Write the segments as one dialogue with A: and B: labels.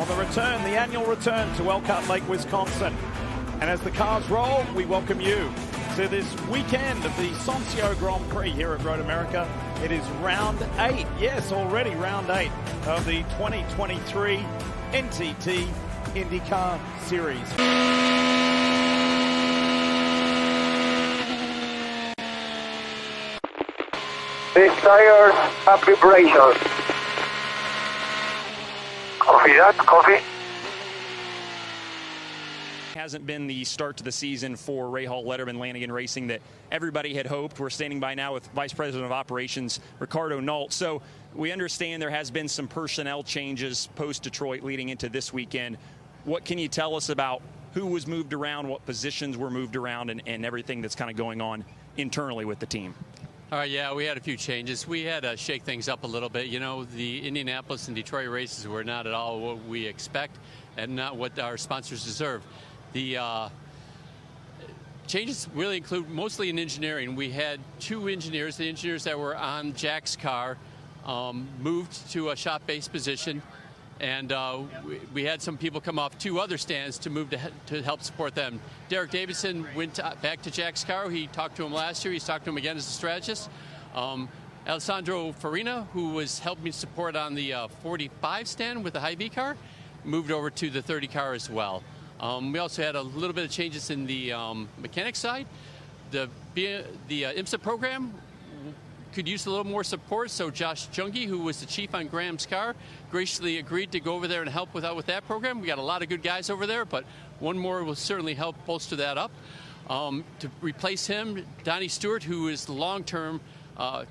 A: on the return, the annual return to Elkhart Lake, Wisconsin. And as the cars roll, we welcome you to this weekend of the Sonsio Grand Prix here at Road America. It is round 8, yes, already round 8 of the 2023 NTT IndyCar Series.
B: These tires have vibrations. Copy that, copy.
C: Hasn't been the start to the season for Rahal Letterman Lanigan Racing that everybody had hoped. We're standing by now with Vice President of Operations Ricardo Nault. So we understand there has been some personnel changes post-Detroit leading into this weekend. What can you tell us about who was moved around, what positions were moved around, and everything that's kind of going on internally with the team?
D: All right, yeah, we had a few changes. We had to shake things up a little bit. You know, the Indianapolis and Detroit races were not at all what we expect and not what our sponsors deserve. The changes really include mostly in engineering. We had two engineers, the engineers that were on Jack's car, moved to a shop-based position, and we had some people come off two other stands to move to help support them. Derek Davidson went back to Jack's car. He talked to him last year. He's talked to him again as a strategist. Alessandro Farina, who was helping support on the 45 stand with the Hy-V car, moved over to the 30 car as well. We also had a little bit of changes in the mechanic side. The IMSA program could use a little more support, so Josh Junge, who was the chief on Graham's car, graciously agreed to go over there and help with that program. We got a lot of good guys over there, but one more will certainly help bolster that up. To replace him, Donnie Stewart, who is the long-term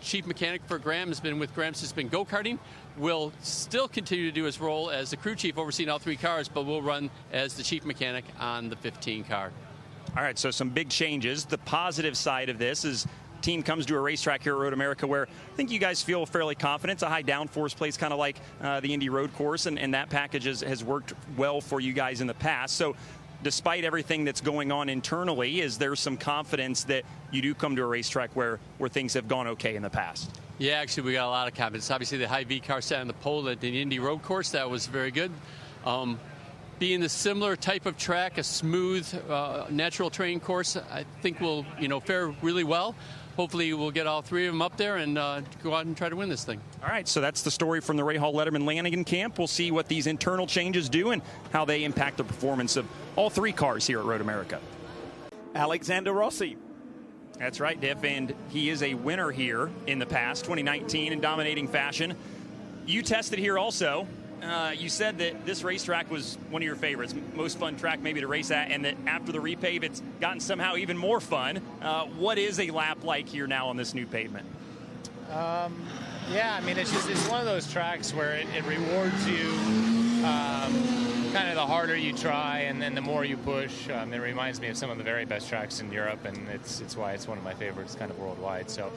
D: chief mechanic for Graham, has been with Graham since been go-karting, will still continue to do his role as the crew chief overseeing all three cars, but will run as the chief mechanic on the 15 car.
C: All right, so some big changes. The positive side of this is team comes to a racetrack here at Road America where I think you guys feel fairly confident. It's a high downforce place, kind of like the Indy Road Course, and that package has worked well for you guys in the past. So despite everything that's going on internally, is there some confidence that you do come to a racetrack where things have gone okay in the past? Yeah, actually, we got a lot of confidence. Obviously, the Hy-V car sat on the pole at the Indy Road Course. That was very good. Being the similar type of track, a smooth, natural terrain course, I think will fare really well. Hopefully, we'll get all three of them up there and go out and try to win this thing. All right, so that's the story from the Rahal Letterman Lanigan camp. We'll see what these internal changes do and how they impact the performance of all three cars here at Road America.
A: Alexander Rossi.
C: That's right, Diff, and he is a winner here in the past, 2019, in dominating fashion. You tested here also. You said that this racetrack was one of your favorites, most fun track maybe to race at, and that after the repave, it's gotten somehow even more fun. What is a lap like here now on this new pavement?
E: Yeah, I mean, it's one of those tracks where it rewards you kind of the harder you try and then the more you push. It reminds me of some of the very best tracks in Europe, and it's why it's one of my favorites kind of worldwide. So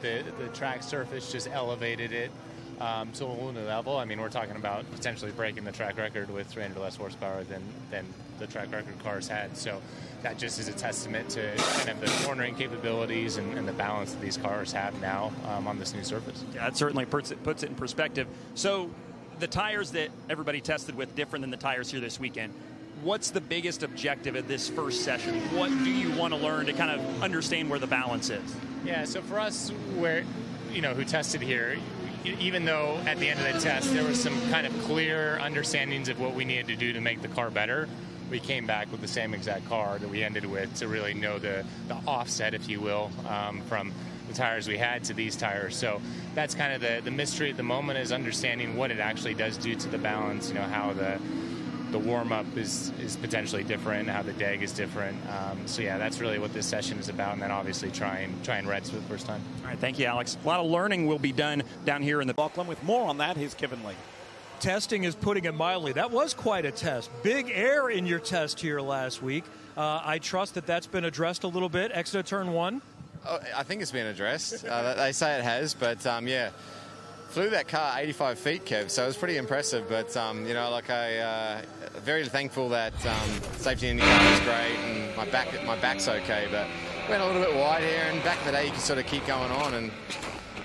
E: the track surface just elevated it to a whole new level. I mean, we're talking about potentially breaking the track record with 300 less horsepower than the track record cars had. So that just is a testament to kind of the cornering capabilities and the balance that these cars have now on this new surface.
C: Yeah, that certainly puts it in perspective. So the tires that everybody tested with different than the tires here this weekend. What's the biggest objective of this first session? What do you want to learn to kind of understand where the balance is?
E: Yeah, so for us, who tested here, even though at the end of the test there was some kind of clear understandings of what we needed to do to make the car better, we came back with the same exact car that we ended with to really know the offset, if you will, from the tires we had to these tires. So that's kind of the mystery at the moment, is understanding what it actually does do to the balance, how the warm-up is potentially different, how the DEG is different. So yeah, that's really what this session is about, and then obviously trying reds for the first time.
C: All right, thank you, Alex. A lot of learning will be done down here in the
A: Auckland. With more on that, here's Kevin Lee.
F: Testing is putting it mildly. That was quite a test. Big air in your test here last week. I trust that's been addressed a little bit. Exit of turn one.
G: Oh, I think it's been addressed. They say it has, but yeah. Flew that car 85 feet, Kev, so it was pretty impressive. But, very thankful that safety in the car was great and my back's okay. But went a little bit wide here, and back in the day you could sort of keep going on. And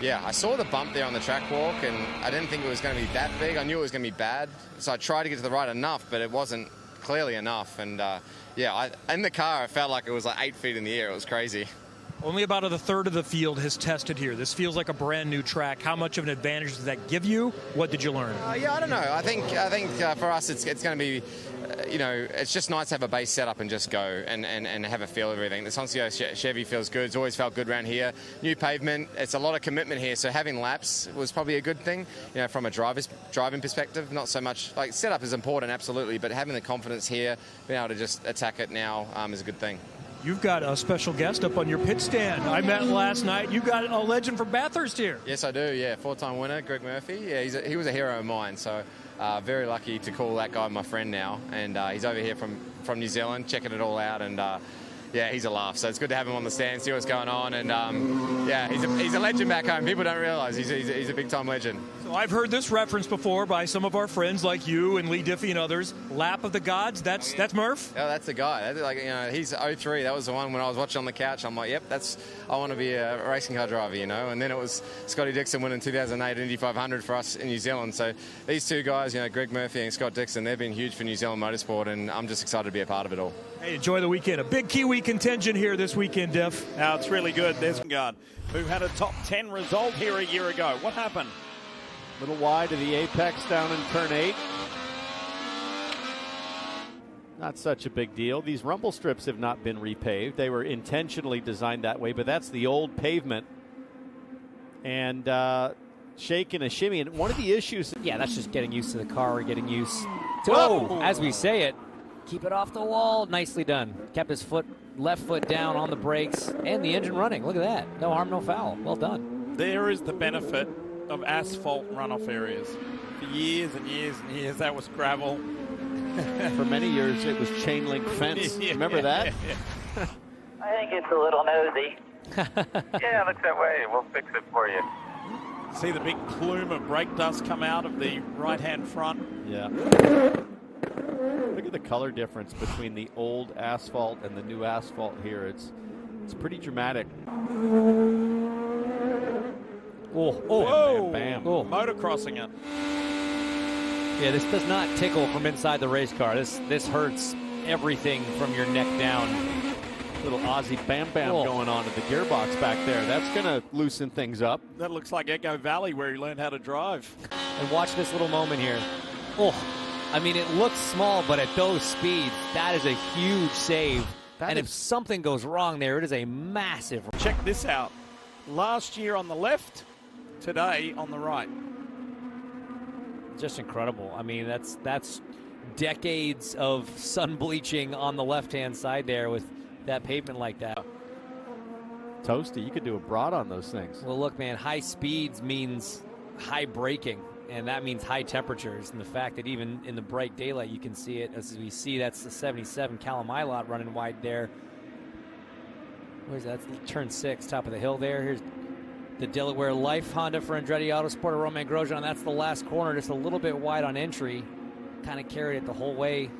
G: Yeah, I saw the bump there on the track walk, and I didn't think it was going to be that big. I knew it was going to be bad, so I tried to get to the right enough, but it wasn't clearly enough. And yeah, in the car, it felt like it was like 8 feet in the air. It was crazy.
F: Only about a third of the field has tested here. This feels like a brand new track. How much of an advantage does that give you? What did you learn?
G: Yeah, I don't know. I think for us, it's going to be, it's just nice to have a base setup and just go and have a feel of everything. The Sonsio Chevy feels good. It's always felt good around here. New pavement. It's a lot of commitment here. So having laps was probably a good thing, from a driving perspective. Not so much like setup is important, absolutely, but having the confidence here, being able to just attack it now is a good thing.
F: You've got a special guest up on your pit stand. I met last night. You got a legend from Bathurst here.
G: Yes, I do. Yeah, 4-time winner, Greg Murphy. Yeah, he was a hero of mine. So very lucky to call that guy my friend now. And he's over here from New Zealand, checking it all out. And yeah, he's a laugh. So it's good to have him on the stand, see what's going on. And yeah, he's a legend back home. People don't realize he's a big-time legend.
F: So I've heard this reference before by some of our friends like you and Lee Diffie and others. Lap of the Gods, that's Murph?
G: Yeah, that's the guy. That's he's 03. That was the one when I was watching on the couch. I'm like, yep, I want to be a racing car driver, And then it was Scotty Dixon winning 2008 Indy 500 for us in New Zealand. So these two guys, Greg Murphy and Scott Dixon, they've been huge for New Zealand motorsport, and I'm just excited to be a part of it all.
F: Hey, enjoy the weekend. A big Kiwi contingent here this weekend, Diff.
A: Now it's really good. There's Guard, who had a top 10 result here a year ago. What happened?
H: A little wide of the apex down in turn 8. Not such a big deal. These rumble strips have not been repaved. They were intentionally designed that way, but that's the old pavement. And shake and a shimmy. And one of the issues...
I: Yeah, that's just getting used to the car, getting used to, as we say it, keep it off the wall. Nicely done. Kept his left foot down on the brakes and the engine running. Look at that. No harm, no foul. Well done.
A: There is the benefit of asphalt runoff areas. For years and years and years, that was gravel.
H: For many years, it was chain link fence.
A: Yeah.
H: Remember that?
B: I think it's a little nosy. Yeah, it looks that way. We'll fix it for you.
A: See the big plume of brake dust come out of the right-hand front.
H: Yeah. Look at the color difference between the old asphalt and the new asphalt here. It's pretty dramatic.
A: Whoa!
H: Bam, bam.
A: Oh. Motocrossing it.
I: Yeah, this does not tickle from inside the race car. This hurts everything from your neck down.
H: Little Aussie bam bam going on at the gearbox back there. That's going to loosen things up.
A: That looks like Echo Valley where he learned how to drive.
I: And watch this little moment here. I mean, it looks small, but at those speeds, that is a huge save. And if something goes wrong there, it is a massive...
A: Check this out. Last year on the left, today on the right.
I: Just incredible. I mean, that's decades of sun bleaching on the left-hand side there with that pavement like that.
H: Toasty, you could do a broad on those things.
I: Well, look, man, high speeds means high braking, and that means high temperatures. And the fact that even in the bright daylight you can see it, as we see, that's the 77 Calamilot running wide there. Where's that? That's turn 6, top of the hill there. Here's the Delaware Life Honda for Andretti Autosport of Roman Grosjean. That's the last corner, just a little bit wide on entry. Kind of carried it the whole way.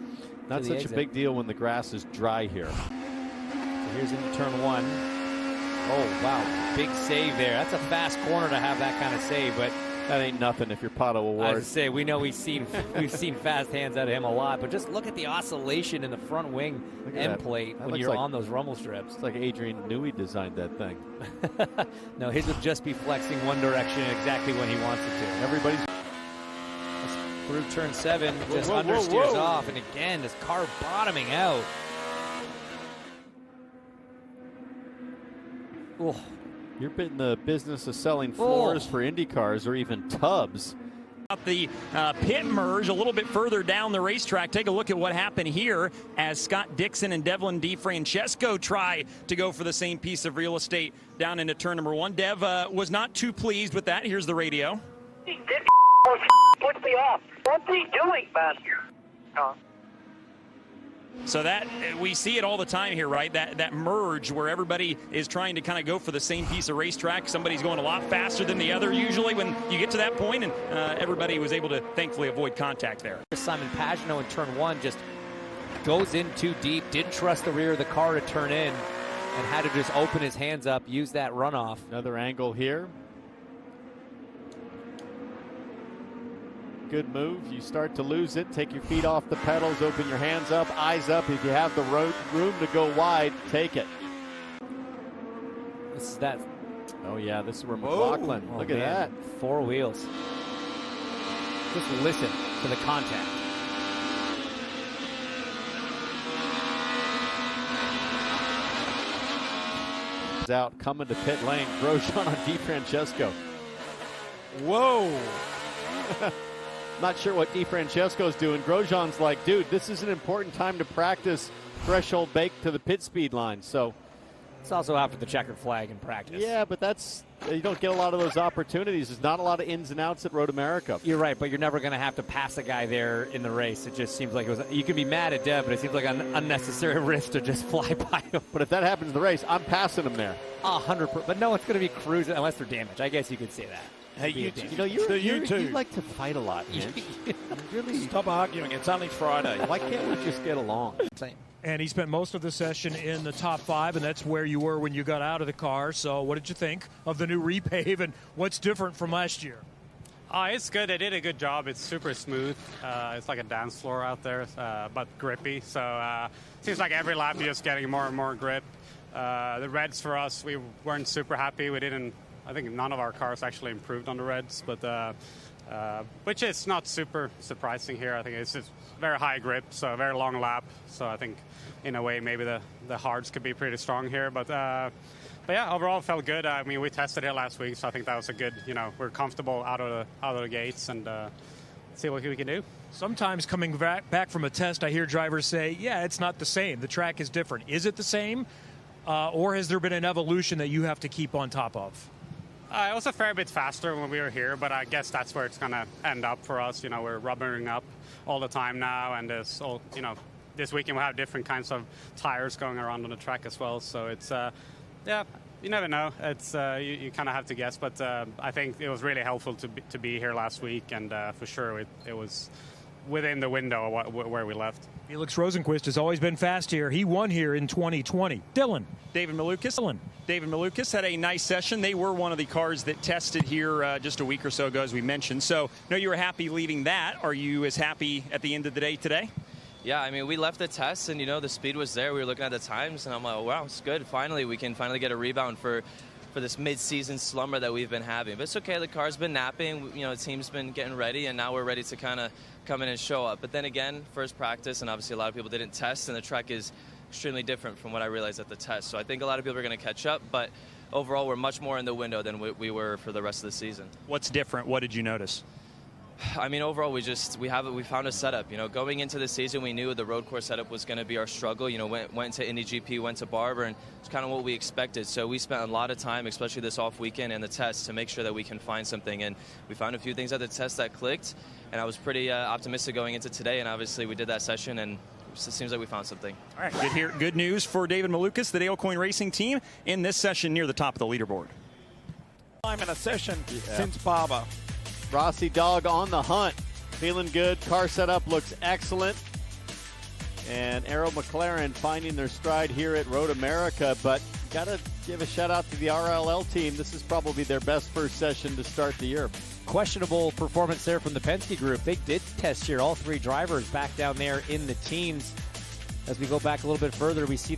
H: Not such a big deal when the grass is dry here.
I: So here's into turn 1. Oh, wow. Big save there. That's a fast corner to have that kind of save, but
H: that ain't nothing if you're Pato Award.
I: I was say, we know we've seen fast hands out of him a lot, but just look at the oscillation in the front wing end plate when you're on those rumble strips.
H: It's like Adrian Newey designed that thing.
I: No, his would just be flexing one direction exactly when he wants it to.
H: Everybody's
I: through turn 7, just understeers off, and again, this car bottoming out.
H: You're in the business of selling floors for IndyCars or even tubs.
C: The pit merge a little bit further down the racetrack. Take a look at what happened here as Scott Dixon and Devlin DeFrancesco try to go for the same piece of real estate down into turn number 1. Dev was not too pleased with that. Here's the radio.
B: This puts me off. What's he doing, man?
C: So that we see it all the time here, right? That merge where everybody is trying to kind of go for the same piece of racetrack. Somebody's going a lot faster than the other usually when you get to that point, and everybody was able to thankfully avoid contact there.
I: Simon Pagenaud in turn 1 just goes in too deep, didn't trust the rear of the car to turn in, and had to just open his hands up, use that runoff.
H: Another angle here. Good move. You start to lose it. Take your feet off the pedals. Open your hands up, eyes up. If you have the room to go wide, take it.
I: This is that.
H: Oh, yeah, this is where McLaughlin.
I: Oh,
H: look at that.
I: 4 wheels. Just listen to the contact.
H: Out coming to pit lane. Grosjean on DeFrancesco.
F: Whoa.
H: Not sure what DeFrancesco's doing. Grosjean's like, dude, this is an important time to practice threshold bake to the pit speed line. So
I: it's also after the checkered flag in practice.
H: Yeah, but you don't get a lot of those opportunities. There's not a lot of ins and outs at Road America.
I: You're right, but you're never going to have to pass a guy there in the race. It just seems like it was. You can be mad at Dev, but it seems like an unnecessary risk to just fly by him.
H: But if that happens in the race, I'm passing him there.
I: 100%. But no, it's going to be cruising unless they're damaged. I guess you could say that.
A: Hey,
H: you like to fight a lot, man.
A: Really stop arguing. It's only Friday.
H: Why can't we just get along?
F: And he spent most of the session in the top 5, and that's where you were when you got out of the car. So what did you think of the new repave, and what's different from last year?
J: It's good. They did a good job. It's super smooth. It's like a dance floor out there, but grippy. So seems like every lap you're just getting more and more grip. The reds for us, we weren't super happy. I think none of our cars actually improved on the reds, but which is not super surprising here. I think it's just very high grip, so a very long lap. So I think in a way maybe the hards could be pretty strong here, but yeah, overall it felt good. I mean, we tested it last week, so I think that was a good. We're comfortable out of the gates and see what we can do.
F: Sometimes coming back from a test, I hear drivers say, "Yeah, it's not the same. The track is different." Is it the same, or has there been an evolution that you have to keep on top of?
J: It was a fair bit faster when we were here, but I guess that's where it's going to end up for us. We're rubbering up all the time now, and this weekend we'll have different kinds of tires going around on the track as well. So it's, yeah, you never know. It's you kind of have to guess, but I think it was really helpful to be here last week, and for sure it was within the window of where we left.
F: Felix Rosenquist has always been fast here. He won here in 2020. Dylan.
C: David Malukas had a nice session. They were one of the cars that tested here just a week or so ago, as we mentioned. So, no, you were happy leaving that. Are you as happy at the end of the day today?
K: Yeah, I mean, we left the test, and, the speed was there. We were looking at the times, and I'm like, wow, it's good. Finally, we can get a rebound for this mid-season slumber that we've been having. But it's okay. The car's been napping. The team's been getting ready, and now we're ready to kind of come in and show up. But then again, first practice, and obviously a lot of people didn't test, and the track is extremely different from what I realized at the test. So I think a lot of people are going to catch up, but overall we're much more in the window than we were for the rest of the season.
C: What's different? What did you notice?
K: I mean, overall, we found a setup. Going into the season, we knew the road course setup was going to be our struggle. Went to Indy GP, went to Barber, and it's kind of what we expected. So we spent a lot of time, especially this off weekend and the test, to make sure that we can find something. And we found a few things at the test that clicked, and I was pretty optimistic going into today. And obviously, we did that session, and it seems like we found something.
C: All right, good news for David Malukas, the Dale Coyne Racing team, in this session near the top of the leaderboard.
A: Time in a session since Barber.
H: Rossi Dog on the hunt. Feeling good. Car setup looks excellent. And Arrow McLaren finding their stride here at Road America. But got to give a shout out to the RLL team. This is probably their best first session to start the year.
I: Questionable performance there from the Penske group. They did test here, all 3 drivers back down there in the teens. As we go back a little bit further, we see